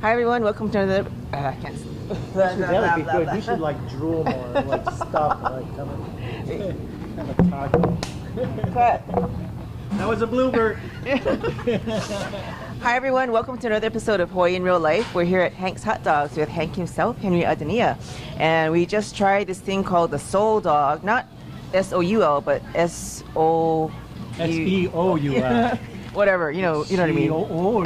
Hi everyone, welcome to another. I can't. That would be good. You should like drool more, like stop, like come and have a taco. Cut. That was a blooper. Hi everyone, welcome to another episode of Hawaii in Real Life. We're here at Hank's Hot Dogs with Hank himself, Henry Adaniya, and we just tried this thing called the Soul Dog, not S-O-U-L, but S-O. S-E-O-U-L. Whatever, you know what I mean. S-E-O-O.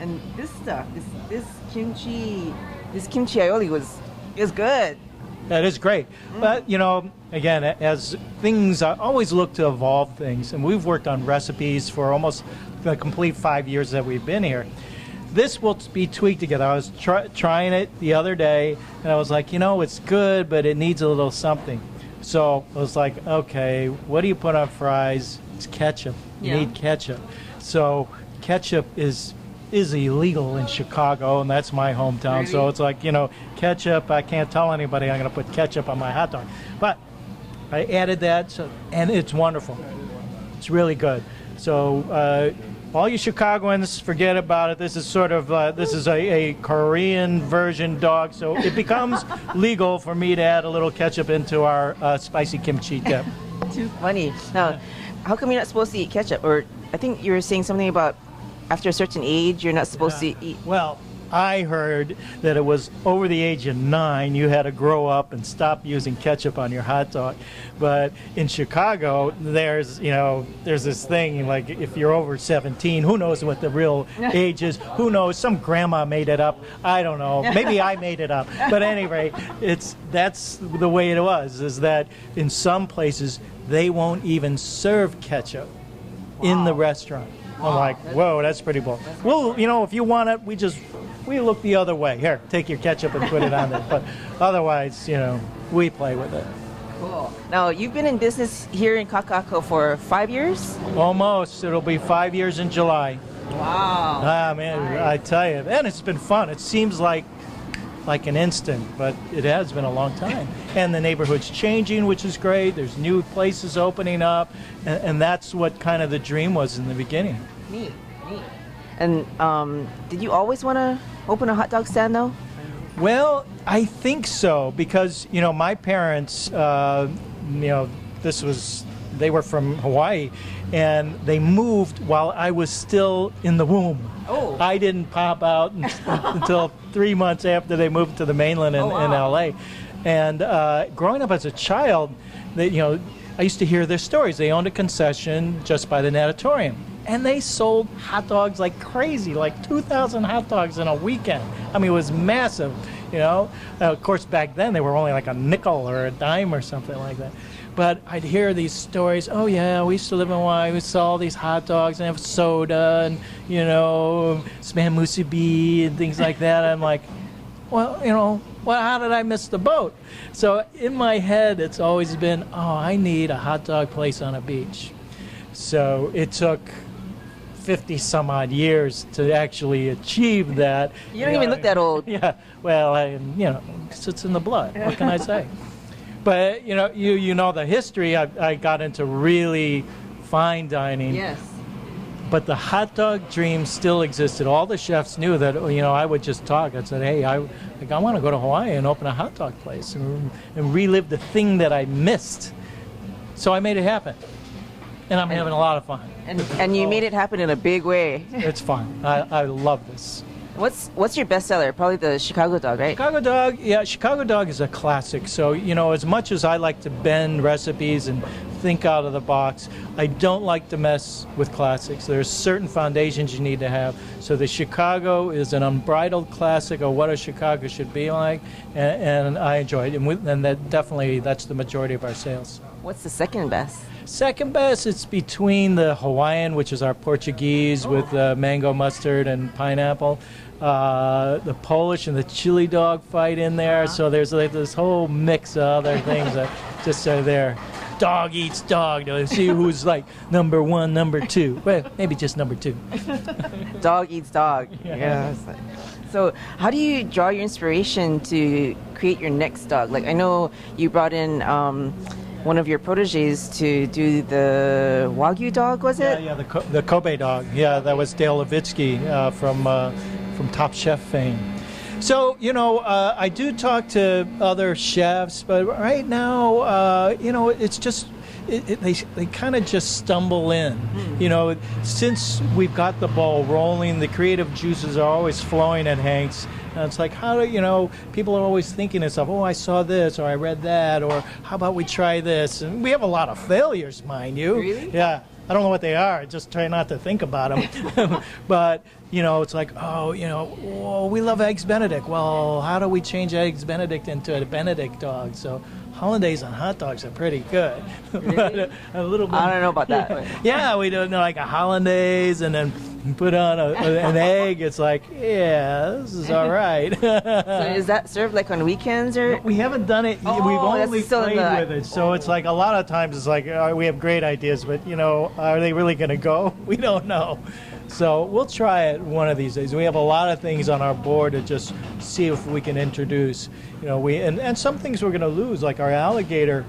And this stuff, this kimchi aioli is good. That is great. But, again, as things, I always look to evolve things. And we've worked on recipes for almost the complete 5 years that we've been here. This will be tweaked together. I was trying it the other day, and I was like, it's good, but it needs a little something. So I was like, okay, what do you put on fries? It's ketchup. You need ketchup. So ketchup is illegal in Chicago, and that's my hometown. Really? So it's like, ketchup, I can't tell anybody I'm going to put ketchup on my hot dog. But I added that, and it's wonderful. It's really good. So all you Chicagoans, forget about it. This is sort of, this is a Korean version dog, so it becomes legal for me to add a little ketchup into our spicy kimchi dip. Too funny. Now, how come you're not supposed to eat ketchup? Or I think you were saying something about after a certain age, you're not supposed to eat. Well, I heard that it was over the age of 9, you had to grow up and stop using ketchup on your hot dog. But in Chicago, there's this thing, like if you're over 17, who knows what the real age is? Who knows? Some grandma made it up. I don't know. Maybe I made it up. But anyway, that's the way it was, is that in some places, they won't even serve ketchup in the restaurant. I'm like, whoa, that's pretty bold. Well, if you want it, we look the other way. Here, take your ketchup and put it on there. But otherwise, we play with it. Cool. Now, you've been in business here in Kakako for 5 years? Almost. It'll be 5 years in July. Wow. Ah, man, I tell you. And it's been fun. It seems like an instant, but it has been a long time. And the neighborhood's changing, which is great. There's new places opening up, and that's what kind of the dream was in the beginning. Neat. And did you always want to open a hot dog stand, though? Well, I think so, because, my parents, they were from Hawaii, and they moved while I was still in the womb. Oh. I didn't pop out until 3 months after they moved to the mainland in L.A. And growing up as a child, I used to hear their stories. They owned a concession just by the natatorium. And they sold hot dogs like crazy, like 2,000 hot dogs in a weekend. I mean, it was massive, Of course, back then, they were only like a nickel or a dime or something like that. But I'd hear these stories, oh yeah, we used to live in Hawaii, we saw all these hot dogs and have soda and, spam musubi and things like that. I'm like, well, how did I miss the boat? So in my head, it's always been, I need a hot dog place on a beach. So it took 50 some odd years to actually achieve that. You don't even look that old. Yeah, well, it's in the blood. What can I say? But, you know the history. I got into really fine dining. Yes. But the hot dog dream still existed. All the chefs knew that, I would just talk. I said, hey, I want to go to Hawaii and open a hot dog place and relive the thing that I missed. So I made it happen. And I'm having a lot of fun. And you made it happen in a big way. It's fun. I love this. What's your bestseller? Probably the Chicago dog, right? Chicago dog, yeah. Chicago dog is a classic. So, as much as I like to bend recipes and think out of the box, I don't like to mess with classics. There's certain foundations you need to have. So the Chicago is an unbridled classic of what a Chicago should be like, and I enjoy it. And that's the majority of our sales. What's the second best? Second best, it's between the Hawaiian, which is our Portuguese with mango mustard and pineapple, the Polish and the chili dog fight in there. So there's like this whole mix of other things that just are there. Dog eats dog. To see who's like number 1, number 2. Well, maybe just number 2. Dog eats dog. Yeah. So how do you draw your inspiration to create your next dog? Like I know you brought in one of your proteges to do the Wagyu dog, was it? Yeah, the Kobe dog. Yeah, that was Dale Levitsky from Top Chef fame. So, you know, I do talk to other chefs, but right now, you know, it's just, they kind of just stumble in. You know, since we've got the ball rolling, the creative juices are always flowing at Hank's. And it's like, how do, you know, people are always thinking of stuff, oh, I saw this, or I read that, or how about we try this? And we have a lot of failures, mind you. Really? Yeah. I don't know what they are. Just try not to think about them. But, you know, it's like, oh, you know, well, we love Eggs Benedict. Well, how do we change Eggs Benedict into a Benedict dog? So hollandaise on hot dogs are pretty good. Really? But a little bit. I don't know about that. Yeah, we do like a hollandaise and then put on an egg. It's like, yeah, this is all right. So is that served like on weekends or? We haven't done it. Oh, We've only still played with it. So it's like a lot of times it's like we have great ideas, but you know, are they really going to go? We don't know. So we'll try it one of these days. We have a lot of things on our board to just see if we can introduce. You know, and some things we're going to lose, like our alligator.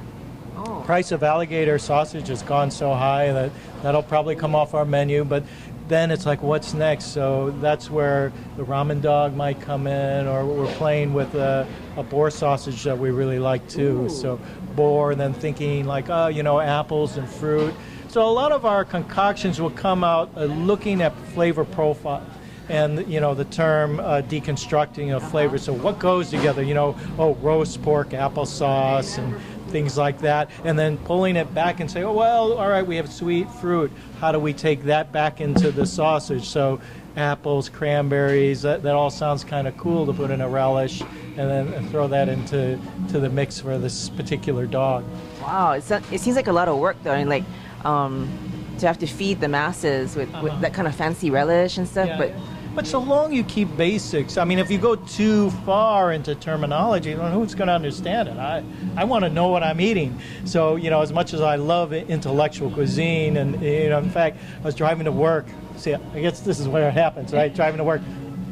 Oh. Price of alligator sausage has gone so high that that'll probably come off our menu. But then it's like, what's next? So that's where the ramen dog might come in, or we're playing with a boar sausage that we really like too. Ooh. So boar, and then thinking like, oh, you know, apples and fruit. So a lot of our concoctions will come out looking at flavor profile. And, you know, the term deconstructing of flavor. So what goes together, you know, oh, roast pork, applesauce, and things like that. And then pulling it back and say, oh, well, all right, we have sweet fruit. How do we take that back into the sausage? So apples, cranberries, that all sounds kind of cool to put in a relish, and then throw that into the mix for this particular dog. Wow, it seems like a lot of work though, and like to have to feed the masses with that kind of fancy relish and stuff. Yeah, but so long you keep basics. I mean, if you go too far into terminology, then who's going to understand it? I want to know what I'm eating. So, you know, as much as I love intellectual cuisine, and, you know, in fact, I was driving to work. See, I guess this is where it happens, right? Driving to work.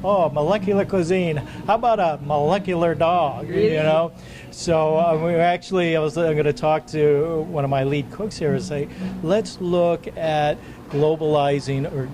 Oh, molecular cuisine. How about a molecular dog? Really? You know? So I'm going to talk to one of my lead cooks here and say, let's look at globalizing or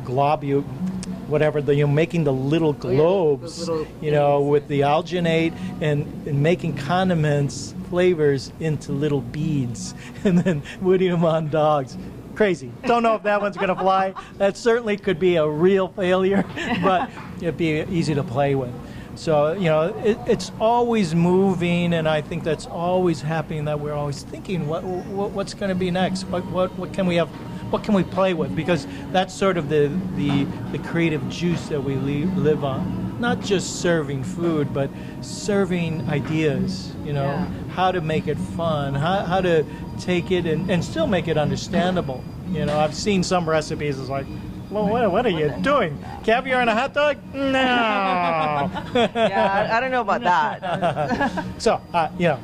whatever, making the little globes, you know, with the alginate and making condiments, flavors into little beads, and then putting them on dogs. Crazy. Don't know if that one's going to fly. That certainly could be a real failure, but it'd be easy to play with. So, you know, it's always moving, and I think that's always happening, that we're always thinking, what's going to be next? What can we have? What can we play with? Because that's sort of the creative juice that we live on. Not just serving food, but serving ideas, you know, how to make it fun, how to take it and still make it understandable. You know, I've seen some recipes, it's like, well, what are you doing? Caviar and a hot dog? No. Yeah, I don't know about that. So, you know,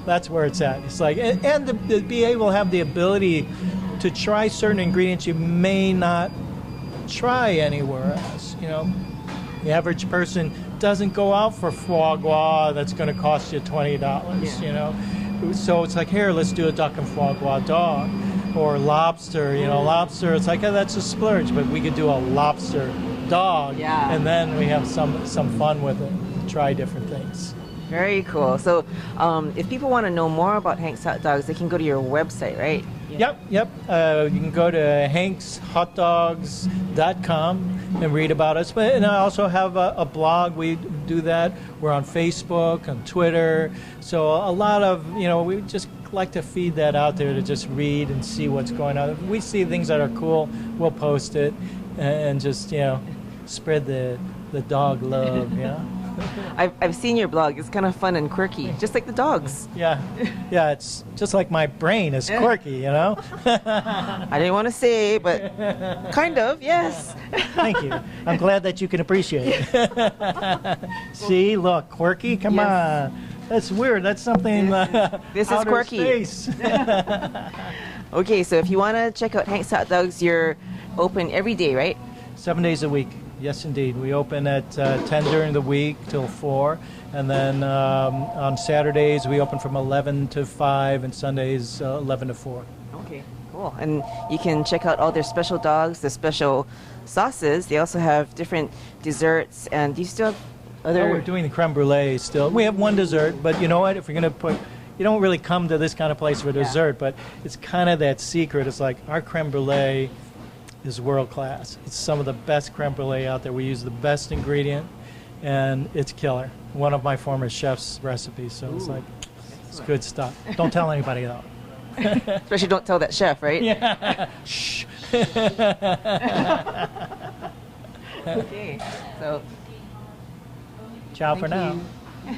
that's where it's at. It's like, and to be able to have the ability to try certain ingredients you may not try anywhere else. You know, the average person doesn't go out for foie gras that's going to cost you $20. You know, so it's like, here, let's do a duck and foie gras dog, or lobster. You know, lobster. It's like, oh, that's a splurge, but we could do a lobster dog, and then we have some fun with it. Try different things. Very cool. So, if people want to know more about Hank's Hot Dogs, they can go to your website, right? Yep. You can go to hankshotdogs.com and read about us. And I also have a blog. We do that. We're on Facebook, on Twitter. So a lot of, you know, we just like to feed that out there to just read and see what's going on. If we see things that are cool, we'll post it and just, you know, spread the dog love, you know. I've seen your blog. It's kind of fun and quirky, just like the dogs. Yeah, it's just like my brain is quirky, you know. I didn't want to say, but kind of, yes. Thank you. I'm glad that you can appreciate it. See, look, quirky. Come on, that's weird. That's something. This is quirky. Space. Okay, so if you want to check out Hank's Hot Dogs, you're open every day, right? 7 days a week. Yes, indeed. We open at 10 during the week till 4, and then on Saturdays we open from 11 to 5, and Sundays 11 to 4. Okay, cool. And you can check out all their special dogs, the special sauces. They also have different desserts, and do you still have other... We're doing the creme brulee still. We have one dessert, but you know what? If you're going to put... You don't really come to this kind of place for dessert, but it's kind of that secret. It's like our creme brulee is world class. It's some of the best creme brulee out there. We use the best ingredient, and it's killer. One of my former chef's recipes, so it's like, it's good stuff. Don't tell anybody though. Especially don't tell that chef, right? Yeah. Shh. Okay, so Ciao for thank now. you.